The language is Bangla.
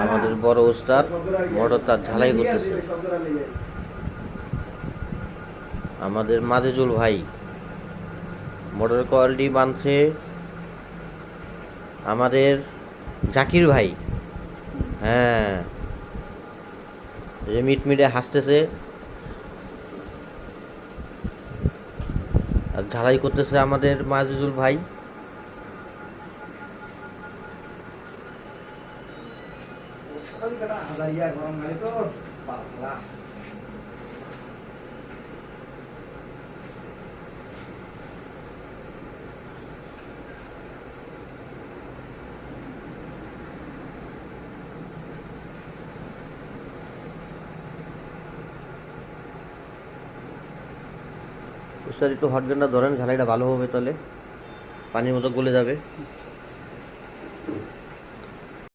আমাদের বড় উস্তাদ মোটর তার ঝালাই করতেছে। আমাদের মাজেজুল ভাই মোটর কোয়ালিটি বানছে। আমাদের জাকির ভাই, হ্যাঁ, মিটমিটে হাসতেছে আর ঝালাই করতেছে আমাদের মাজেজুল ভাই। উস্তাদ একটু হট গানটা ধরেন, ঝালাইটা ভালো হবে, তাহলে পানির মতো গলে যাবে।